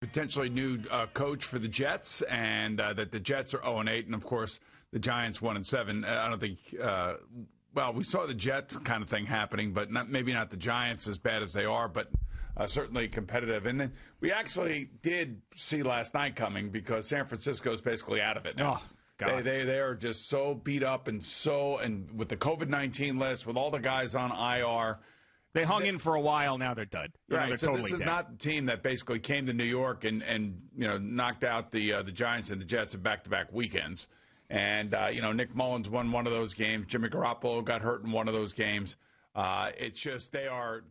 potentially new coach for the Jets, and that the Jets are 0-8, and of course the Giants 1-7. I don't think. Well, we saw the Jets kind of thing happening, but maybe not the Giants as bad as they are, but certainly competitive. And then we actually did see last night coming because San Francisco is basically out of it now. Oh, God. They are just so beat up and with the COVID-19 list, with all the guys on IR. They hung in for a while. Now they're done. Right. They're so totally this is dead. not the team that basically came to New York and knocked out the Giants and the Jets in back-to-back weekends. And Nick Mullins won one of those games. Jimmy Garoppolo got hurt in one of those games. It's just they're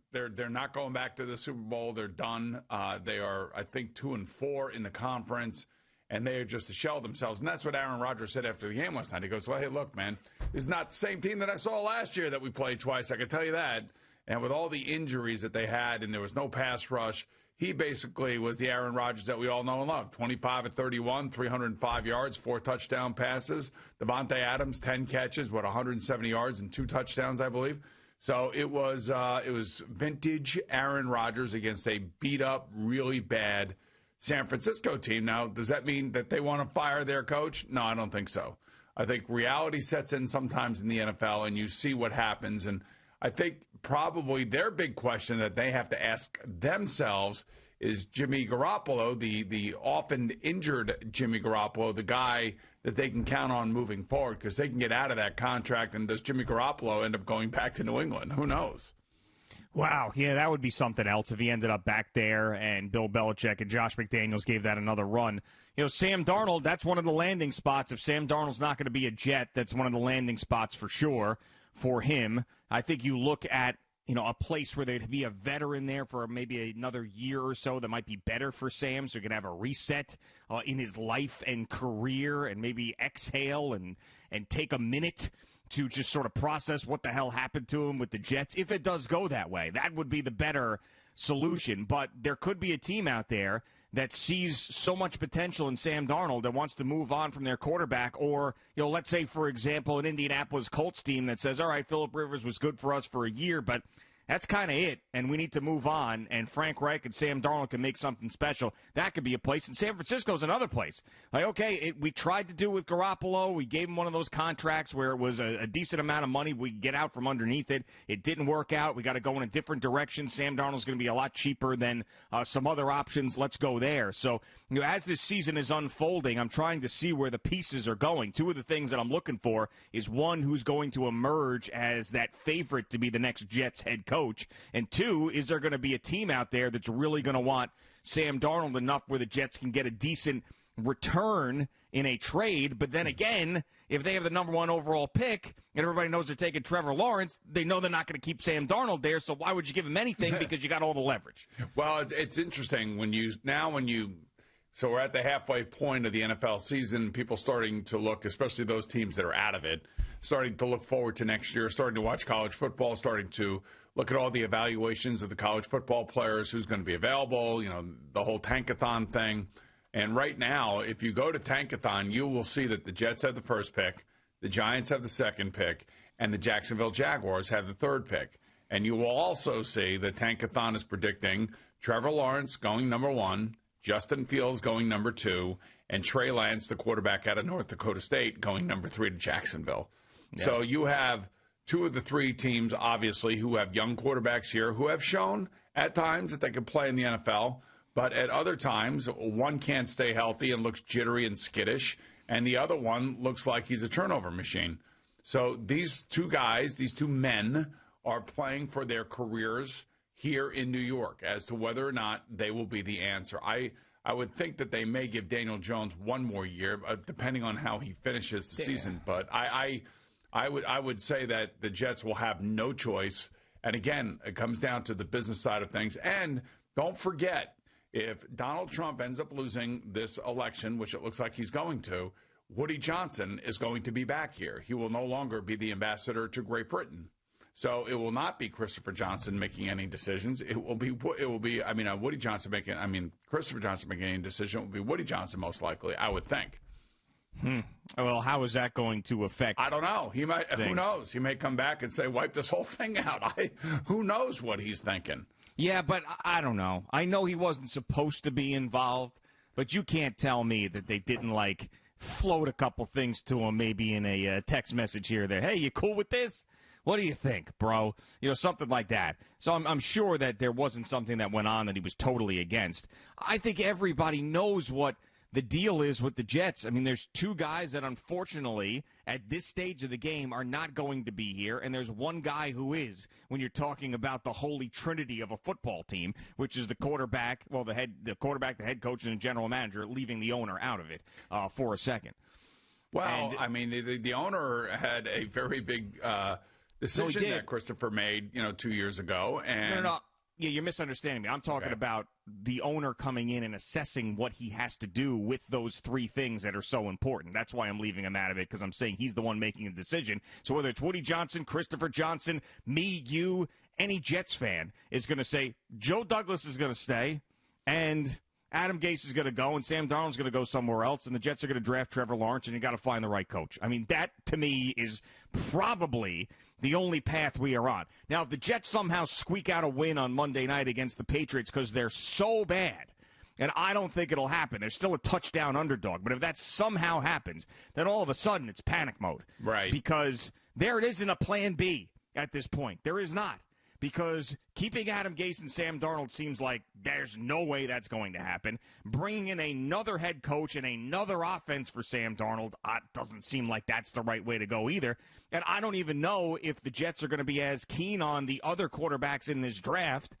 not going back to the Super Bowl. They're done. They are, I think, 2-4 in the conference. And they are just a shell of themselves. And that's what Aaron Rodgers said after the game last night. He goes, well, hey, look, man, this is not the same team that I saw last year that we played twice. I can tell you that. And with all the injuries that they had and there was no pass rush, he basically was the Aaron Rodgers that we all know and love. 25 at 31, 305 yards, 4 touchdown passes. Devontae Adams, 10 catches, 170 yards and 2 touchdowns, I believe. So it was vintage Aaron Rodgers against a beat-up, really bad San Francisco team. Now, does that mean that they want to fire their coach? No, I don't think so. I think reality sets in sometimes in the NFL, and you see what happens. And I think probably their big question that they have to ask themselves is Jimmy Garoppolo, the often injured Jimmy Garoppolo, the guy that they can count on moving forward because they can get out of that contract. And does Jimmy Garoppolo end up going back to New England? Who knows? Wow, yeah, that would be something else if he ended up back there and Bill Belichick and Josh McDaniels gave that another run. Sam Darnold, that's one of the landing spots. If Sam Darnold's not going to be a Jet, that's one of the landing spots for sure for him. I think you look at, a place where there'd be a veteran there for maybe another year or so that might be better for Sam, so he could have a reset in his life and career and maybe exhale and take a minute to just sort of process what the hell happened to him with the Jets. If it does go that way, that would be the better solution. But there could be a team out there that sees so much potential in Sam Darnold that wants to move on from their quarterback. Or, let's say, for example, an Indianapolis Colts team that says, all right, Phillip Rivers was good for us for a year, but that's kind of it, and we need to move on, and Frank Reich and Sam Darnold can make something special. That could be a place, and San Francisco's another place. Like, okay, we tried to do it with Garoppolo. We gave him one of those contracts where it was a decent amount of money. We get out from underneath it. It didn't work out. We got to go in a different direction. Sam Darnold's going to be a lot cheaper than some other options. Let's go there. So, as this season is unfolding, I'm trying to see where the pieces are going. Two of the things that I'm looking for is, one, who's going to emerge as that favorite to be the next Jets head coach. And two, is there going to be a team out there that's really going to want Sam Darnold enough where the Jets can get a decent return in a trade? But then again, if they have the number 1 overall pick and everybody knows they're taking Trevor Lawrence, they know they're not going to keep Sam Darnold there. So why would you give him anything? Because you got all the leverage. Well, it's interesting so we're at the halfway point of the NFL season. People starting to look, especially those teams that are out of it, starting to look forward to next year, starting to watch college football, starting to look at all the evaluations of the college football players, who's going to be available, the whole tankathon thing. And right now, if you go to tankathon, you will see that the Jets have the first pick, the Giants have the second pick, and the Jacksonville Jaguars have the third pick. And you will also see that tankathon is predicting Trevor Lawrence going number 1, Justin Fields going number 2, and Trey Lance, the quarterback out of North Dakota State, going number 3 to Jacksonville. Yeah. So you have 2 of the 3 teams, obviously, who have young quarterbacks here who have shown at times that they can play in the NFL, but at other times, one can't stay healthy and looks jittery and skittish, and the other one looks like he's a turnover machine. So these 2 guys, these 2 men, are playing for their careers here in New York as to whether or not they will be the answer. I would think that they may give Daniel Jones 1 more year, depending on how he finishes the season. But I would say that the Jets will have no choice. And again, it comes down to the business side of things. And don't forget, if Donald Trump ends up losing this election, which it looks like he's going to, Woody Johnson is going to be back here. He will no longer be the ambassador to Great Britain. So it will not be Christopher Johnson making any decisions. Woody Johnson Christopher Johnson making any decision. It will be Woody Johnson most likely, I would think. Well, how is that going to affect? I don't know. He might. Things? Who knows? He may come back and say, "Wipe this whole thing out." Who knows what he's thinking? Yeah, but I don't know. I know he wasn't supposed to be involved, but you can't tell me that they didn't, like, float a couple things to him, maybe in a text message here or there. Hey, you cool with this? What do you think, bro? Something like that. So I'm sure that there wasn't something that went on that he was totally against. I think everybody knows what the deal is with the Jets. I mean, there's two guys that, unfortunately, at this stage of the game are not going to be here, and there's one guy who is, when you're talking about the holy trinity of a football team, which is the quarterback, the quarterback, the head coach, and the general manager, leaving the owner out of it for a second. Well, I mean, the owner had a very big decision that Christopher made, 2 years ago. And No. Yeah, you're misunderstanding me. I'm talking about the owner coming in and assessing what he has to do with those three things that are so important. That's why I'm leaving him out of it, because I'm saying he's the one making the decision. So whether it's Woody Johnson, Christopher Johnson, me, you, any Jets fan is going to say Joe Douglas is going to stay and Adam Gase is going to go and Sam Darnold's going to go somewhere else and the Jets are going to draft Trevor Lawrence and you got to find the right coach. I mean, that to me is probably the only path we are on. Now, if the Jets somehow squeak out a win on Monday night against the Patriots because they're so bad, and I don't think it'll happen. They're still a touchdown underdog. But if that somehow happens, then all of a sudden it's panic mode. Right. Because there isn't a plan B at this point. There is not. Because keeping Adam Gase and Sam Darnold seems like there's no way that's going to happen. Bringing in another head coach and another offense for Sam Darnold doesn't seem like that's the right way to go either. And I don't even know if the Jets are going to be as keen on the other quarterbacks in this draft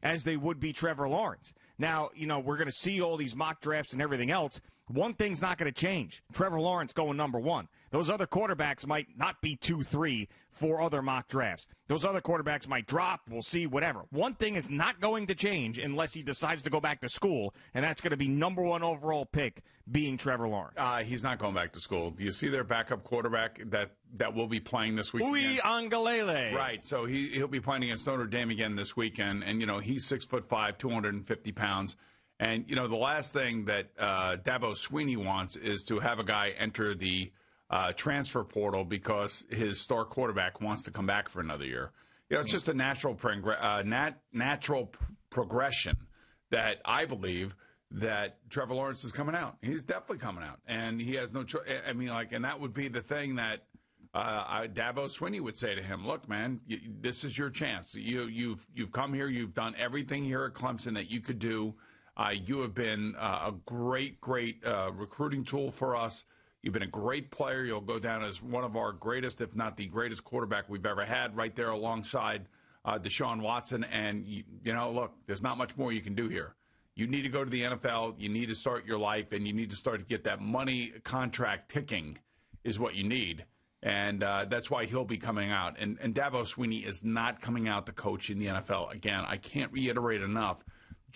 as they would be Trevor Lawrence. Now, we're going to see all these mock drafts and everything else. One thing's not going to change. Trevor Lawrence going number one. Those other quarterbacks might not be 2, 3 for other mock drafts. Those other quarterbacks might drop. We'll see, whatever. One thing is not going to change unless he decides to go back to school, and that's going to be number one overall pick being Trevor Lawrence. He's not going back to school. Do you see their backup quarterback that will be playing this week? Uwe Angalele. Right, so he'll be playing against Notre Dame again this weekend, and, he's 6'5", 250 pounds. And, the last thing that Dabo Swinney wants is to have a guy enter the transfer portal because his star quarterback wants to come back for another year. It's just a natural progression that I believe that Trevor Lawrence is coming out. He's definitely coming out, and he has no choice. I mean, and that would be the thing that Dabo Swinney would say to him, look, man, this is your chance. You've come here. You've done everything here at Clemson that you could do. You have been a great recruiting tool for us. You've been a great player. You'll go down as one of our greatest, if not the greatest quarterback we've ever had, right there alongside Deshaun Watson. And, look, there's not much more you can do here. You need to go to the NFL. You need to start your life, and you need to start to get that money contract ticking is what you need. And that's why he'll be coming out. And Dabo Swinney is not coming out to coach in the NFL. Again, I can't reiterate enough.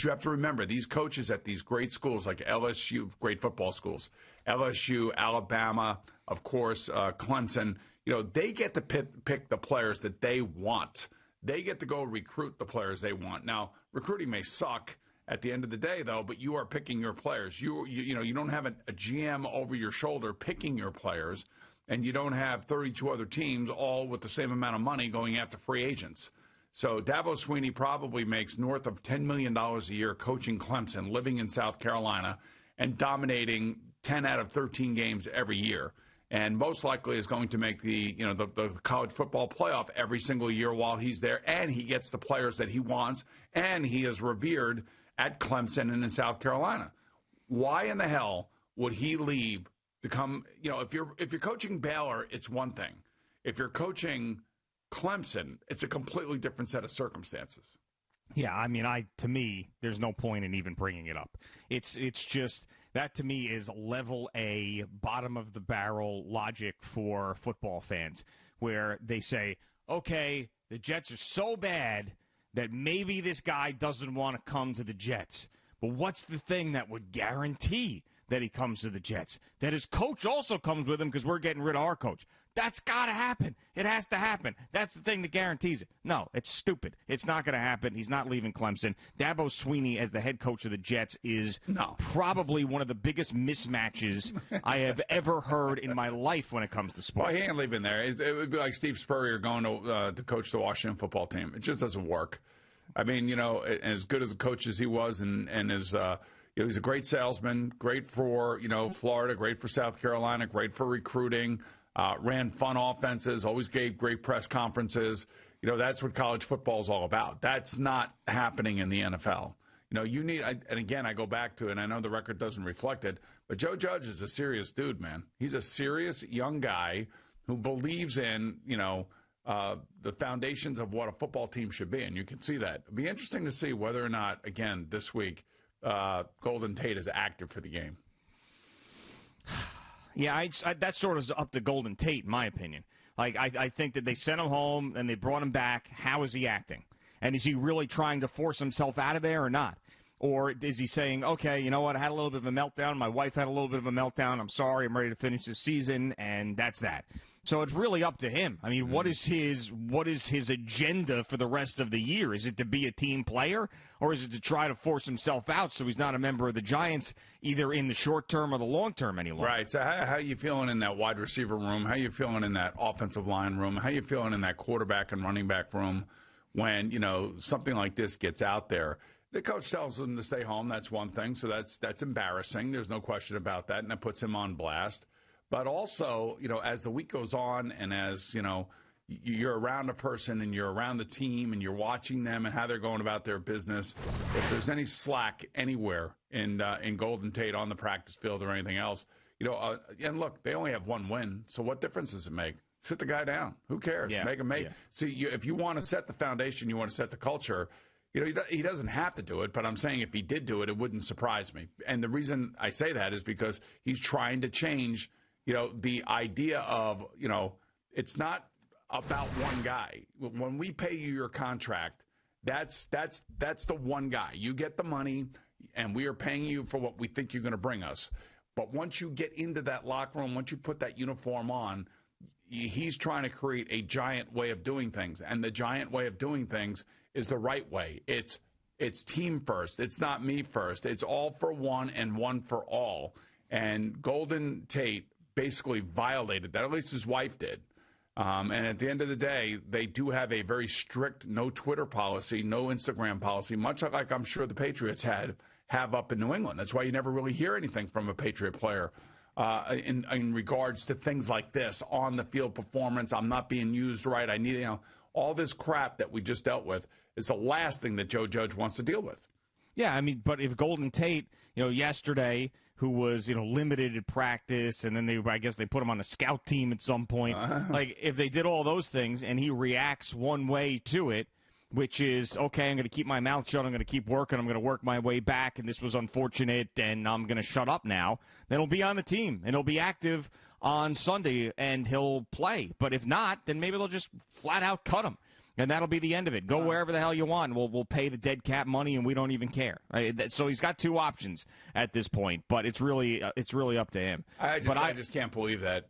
You have to remember, these coaches at these great schools like LSU, great football schools, LSU, Alabama, of course, Clemson, they get to pick the players that they want. They get to go recruit the players they want. Now, recruiting may suck at the end of the day, though, but you are picking your players. You don't have a GM over your shoulder picking your players, and you don't have 32 other teams all with the same amount of money going after free agents. So Dabo Swinney probably makes north of $10 million a year coaching Clemson, living in South Carolina, and dominating 10 out of 13 games every year. And most likely is going to make the college football playoff every single year while he's there. And he gets the players that he wants, and he is revered at Clemson and in South Carolina. Why in the hell would he leave to come? If you're coaching Baylor, it's one thing. If you're coaching Clemson, it's a completely different set of circumstances. Yeah, I mean, to me, there's no point in even bringing it up. It's just that to me is level A, bottom of the barrel logic for football fans, where they say, okay, the Jets are so bad that maybe this guy doesn't want to come to the Jets. But what's the thing that would guarantee that he comes to the Jets? That his coach also comes with him because we're getting rid of our coach. That's got to happen. It has to happen. That's the thing that guarantees it. No, it's stupid. It's not going to happen. He's not leaving Clemson. Dabo Swinney as the head coach of the Jets is probably one of the biggest mismatches I have ever heard in my life when it comes to sports. Well, he ain't leaving there. It would be like Steve Spurrier going to coach the Washington football team. It just doesn't work. I mean, as good as a coach as he was, and as he's a great salesman, great for Florida, great for South Carolina, great for recruiting. Ran fun offenses, always gave great press conferences. That's what college football is all about. That's not happening in the NFL. You need, and again, I go back to it, and I know the record doesn't reflect it, but Joe Judge is a serious dude, man. He's a serious young guy who believes in, the foundations of what a football team should be, and you can see that. It'd be interesting to see whether or not, again, this week, Golden Tate is active for the game. Yeah, that's sort of up to Golden Tate, in my opinion. Like, I think that they sent him home and they brought him back. How is he acting? And is he really trying to force himself out of there or not? Or is he saying, okay, you know what, I had a little bit of a meltdown. My wife had a little bit of a meltdown. I'm sorry. I'm ready to finish this season, and that's that. So it's really up to him. I mean, what is his agenda for the rest of the year? Is it to be a team player, or is it to try to force himself out so he's not a member of the Giants either in the short term or the long term any longer? Right. So how you feeling in that wide receiver room? How you feeling in that offensive line room? How you feeling in that quarterback and running back room when, something like this gets out there? The coach tells them to stay home. That's one thing. So that's embarrassing. There's no question about that, and that puts him on blast. But also, as the week goes on and as, you're around a person and you're around the team and you're watching them and how they're going about their business, if there's any slack anywhere in Golden Tate on the practice field or anything else, and look, they only have one win. So what difference does it make? Sit the guy down. Who cares? Yeah. Make him make. Yeah. See, if you want to set the foundation, you want to set the culture, he doesn't have to do it, but I'm saying if he did do it, it wouldn't surprise me. And the reason I say that is because he's trying to change the idea of, it's not about one guy. When we pay you your contract, that's the one guy. You get the money, and we are paying you for what we think you're going to bring us. But once you get into that locker room, once you put that uniform on, he's trying to create a giant way of doing things. And the giant way of doing things is the right way. It's team first. It's not me first. It's all for one and one for all. And Golden Tate basically violated that. At least his wife did. And at the end of the day, they do have a very strict no Twitter policy, no Instagram policy, much like I'm sure the Patriots have up in New England. That's why you never really hear anything from a Patriot player in regards to things like this, on the field performance. I'm not being used right. I need, all this crap that we just dealt with is the last thing that Joe Judge wants to deal with. Yeah, I mean, but if Golden Tate, yesterday, who was, limited at practice, and then I guess they put him on a scout team at some point. Like, if they did all those things and he reacts one way to it, which is, okay, I'm going to keep my mouth shut, I'm going to keep working, I'm going to work my way back, and this was unfortunate, and I'm going to shut up now, then he'll be on the team, and he'll be active on Sunday, and he'll play. But if not, then maybe they'll just flat out cut him. And that'll be the end of it. Go wherever the hell you want. We'll pay the dead cap money, and we don't even care. Right? So he's got two options at this point, but it's really up to him. I just can't believe that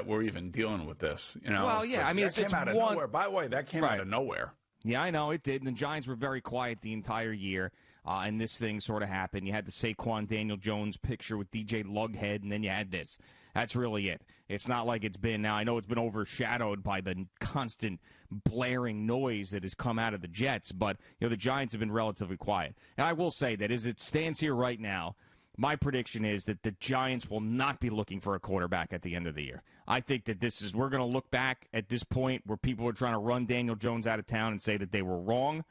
we're even dealing with this. Well, yeah, I mean, that came out of nowhere. By the way, that came out of nowhere. Yeah, I know it did. And the Giants were very quiet the entire year, and this thing sort of happened. You had the Saquon Daniel Jones picture with DJ Lughead, and then you had this. That's really it. It's not like it's been, now I know it's been overshadowed by the constant blaring noise that has come out of the Jets, but the Giants have been relatively quiet. And I will say that as it stands here right now, my prediction is that the Giants will not be looking for a quarterback at the end of the year. I think that we're going to look back at this point where people are trying to run Daniel Jones out of town and say that they were wrong,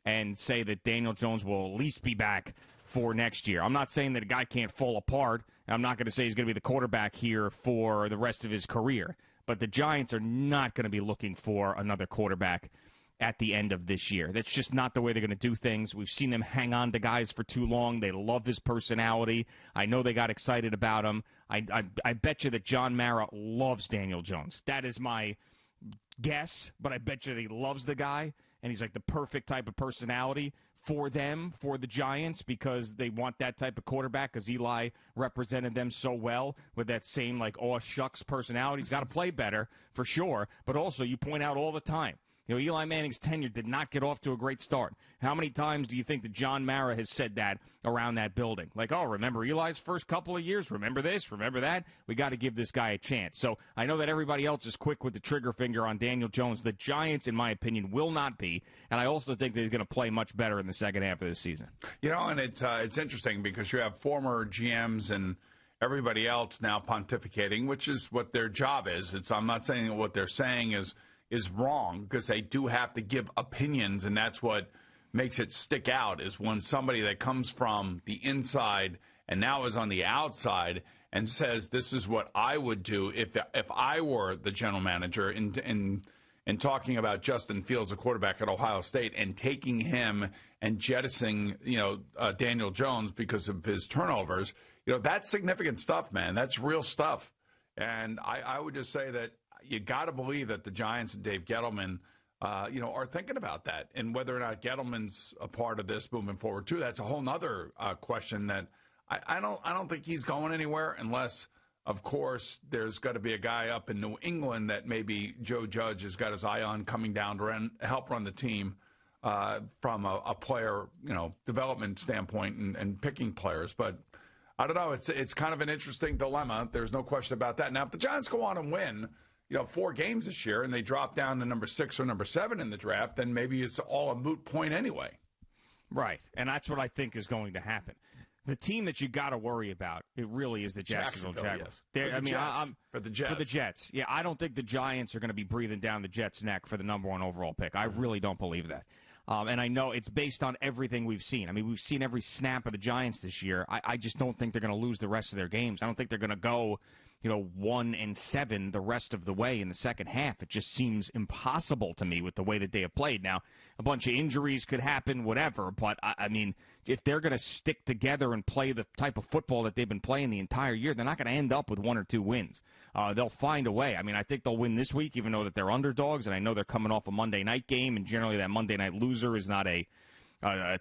and say that Daniel Jones will at least be back for next year. I'm not saying that a guy can't fall apart. I'm not going to say he's going to be the quarterback here for the rest of his career. But the Giants are not going to be looking for another quarterback at the end of this year. That's just not the way they're going to do things. We've seen them hang on to guys for too long. They love his personality. I know they got excited about him. I bet you that John Mara loves Daniel Jones. That is my guess, but I bet you that he loves the guy, and he's like the perfect type of personality for them, for the Giants, because they want that type of quarterback, because Eli represented them so well with that same, like, aw shucks personality. He's got to play better, for sure, but also you point out all the time Eli Manning's tenure did not get off to a great start. How many times do you think that John Mara has said that around that building? Like, oh, remember Eli's first couple of years? Remember this? Remember that? We got to give this guy a chance. So I know that everybody else is quick with the trigger finger on Daniel Jones. The Giants, in my opinion, will not be. And I also think they're going to play much better in the second half of this season. And it's interesting because you have former GMs and everybody else now pontificating, which is what their job is. I'm not saying that what they're saying is wrong, because they do have to give opinions, and that's what makes it stick out, is when somebody that comes from the inside and now is on the outside and says, this is what I would do if I were the general manager, in talking about Justin Fields, the quarterback at Ohio State, and taking him and jettisoning, Daniel Jones because of his turnovers. That's significant stuff, man. That's real stuff. And I would just say that you got to believe that the Giants and Dave Gettleman, are thinking about that. And whether or not Gettleman's a part of this moving forward, too, that's a whole nother question that I don't think he's going anywhere unless, of course, there's got to be a guy up in New England that maybe Joe Judge has got his eye on coming down to help run the team from a player, development standpoint and picking players. But I don't know. It's kind of an interesting dilemma. There's no question about that. Now, if the Giants go on and win, 4 games this year and they drop down to number 6 or number 7 in the draft, then maybe it's all a moot point anyway. Right, and that's what I think is going to happen. The team that you got to worry about, it really is the Jacksonville Jaguars. Yes. For the Jets. For the Jets. Yeah, I don't think the Giants are going to be breathing down the Jets' neck for the number 1 overall pick. I really don't believe that. And I know it's based on everything we've seen. I mean, we've seen every snap of the Giants this year. I just don't think they're going to lose the rest of their games. I don't think they're going to go 1-7 the rest of the way in the second half. It just seems impossible to me with the way that they have played. Now, a bunch of injuries could happen, whatever, but, I mean, if they're going to stick together and play the type of football that they've been playing the entire year, they're not going to end up with 1 or 2 wins. They'll find a way. I mean, I think they'll win this week, even though that they're underdogs, and I know they're coming off a Monday night game, and generally that Monday night loser is not a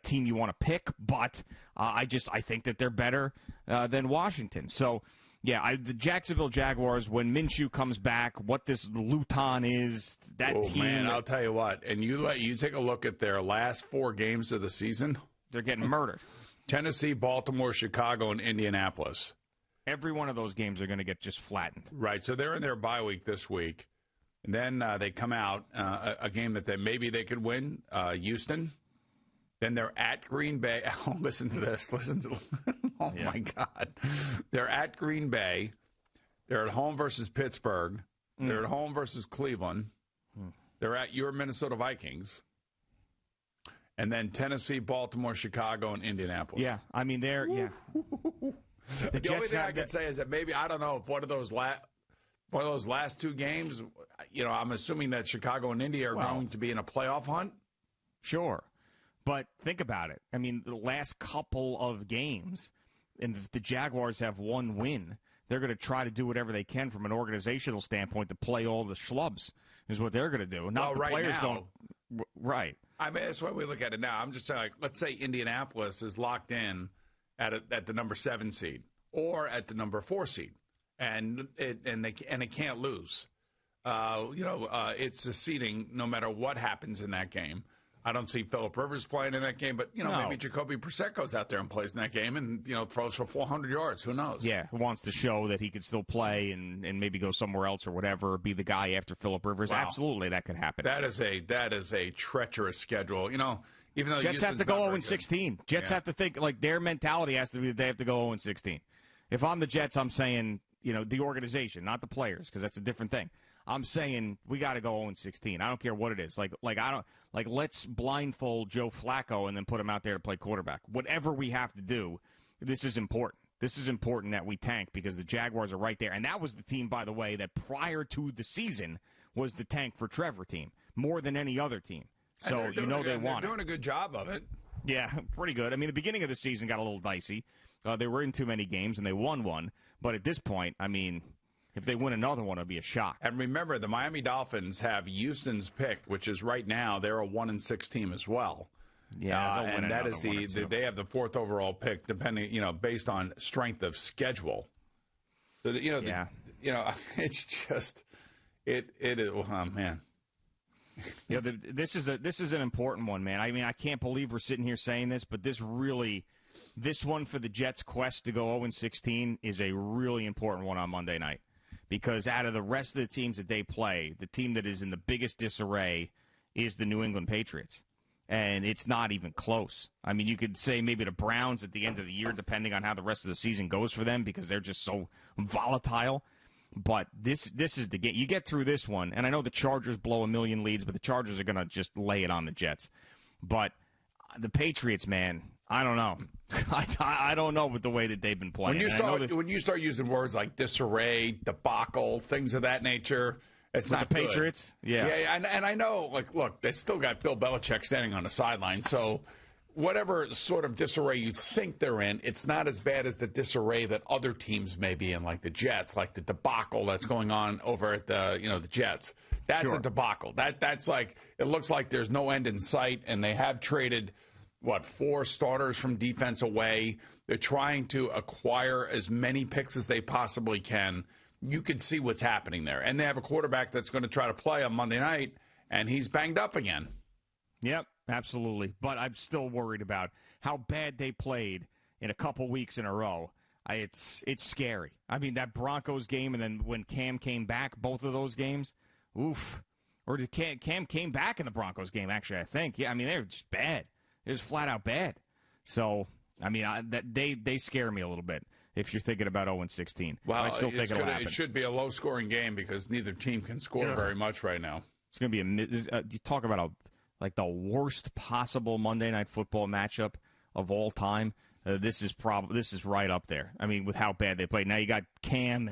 team you want to pick, but I think that they're better than Washington. So, yeah, the Jacksonville Jaguars, when Minshew comes back, what this Luton is, that team. Man, I'll tell you what. And you take a look at their last 4 games of the season. They're getting murdered. Tennessee, Baltimore, Chicago, and Indianapolis. Every one of those games are going to get just flattened. Right. So they're in their bye week this week. And then they come out, a game that maybe they could win, Houston. Then they're at Green Bay. Oh, listen to this. My God. They're at Green Bay. They're at home versus Pittsburgh. They're at home versus Cleveland. They're at your Minnesota Vikings. And then Tennessee, Baltimore, Chicago, and Indianapolis. Yeah, I mean, the only thing I can say is that maybe, I don't know, if one of those last 2 games, I'm assuming that Chicago and Indy are going to be in a playoff hunt. Sure. But think about it. I mean, the last couple of games, and if the Jaguars have 1 win, they're going to try to do whatever they can from an organizational standpoint to play all the schlubs, is what they're going to do. Not the right players now, don't. Right. I mean, that's why we look at it now. I'm just saying, let's say Indianapolis is locked in at the number 7 seed or at the number 4 seed, and it can't lose. It's a seeding no matter what happens in that game. I don't see Phillip Rivers playing in that game, but, maybe Jacoby Brissett goes out there and plays in that game and, throws for 400 yards. Who knows? Yeah, wants to show that he could still play and maybe go somewhere else or whatever, be the guy after Phillip Rivers. Wow. Absolutely, that could happen. That is a treacherous schedule. Even though Jets have to go 0-16. Jets have to think, like, their mentality has to be that they have to go 0-16. If I'm the Jets, I'm saying, the organization, not the players, because that's a different thing. I'm saying we got to go 0-16. I don't care what it is. Let's blindfold Joe Flacco and then put him out there to play quarterback. Whatever we have to do, this is important. This is important that we tank because the Jaguars are right there. And that was the team, by the way, that prior to the season was the tank for Trevor team more than any other team. So they want it. They're doing a good job of it. Yeah, pretty good. I mean, the beginning of the season got a little dicey. They were in too many games and they won one. But at this point, I mean, if they win another one, it'll be a shock. And remember, the Miami Dolphins have Houston's pick, which is right now they're a 1-6 team as well. Yeah, and that is they have the 4th overall pick, depending based on strength of schedule. So that, it's just it is. Oh man. This is an important one, man. I mean, I can't believe we're sitting here saying this, but this one for the Jets' quest to go 0-16 is a really important one on Monday night. Because out of the rest of the teams that they play, the team that is in the biggest disarray is the New England Patriots. And it's not even close. I mean, you could say maybe the Browns at the end of the year, depending on how the rest of the season goes for them, because they're just so volatile. But this is the game. You get through this one, and I know the Chargers blow a million leads, but the Chargers are going to just lay it on the Jets. But the Patriots, man, I don't know. I don't know with the way that they've been playing. When you start using words like disarray, debacle, things of that nature, it's not the Patriots. Good. Yeah, and I know. Like, look, they still got Bill Belichick standing on the sideline, so whatever sort of disarray you think they're in, it's not as bad as the disarray that other teams may be in, like the Jets, like the debacle that's going on over at the Jets. That's a debacle. That's like, it looks like there's no end in sight, and they have traded 4 starters from defense away. They're trying to acquire as many picks as they possibly can. You could see what's happening there. And they have a quarterback that's going to try to play on Monday night, and he's banged up again. Yep, absolutely. But I'm still worried about how bad they played in a couple weeks in a row. It's scary. I mean, that Broncos game, and then when Cam came back, both of those games, oof. Or did Cam came back in the Broncos game, actually, I think. Yeah, I mean, they were just bad. It was flat out bad. So, I mean, they scare me a little bit if you're thinking about 0-16. Well, I still think it'll happen. It should be a low-scoring game because neither team can score very much right now. It's going to be you talk about the worst possible Monday Night Football matchup of all time. This is right up there. I mean, with how bad they played. Now you got Cam,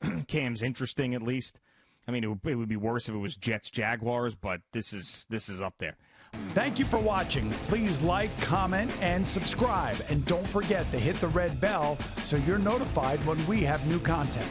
and Cam's interesting at least. I mean, it would be worse if it was Jets-Jaguars, but this is up there. Thank you for watching. Please like, comment, and subscribe. And don't forget to hit the red bell so you're notified when we have new content.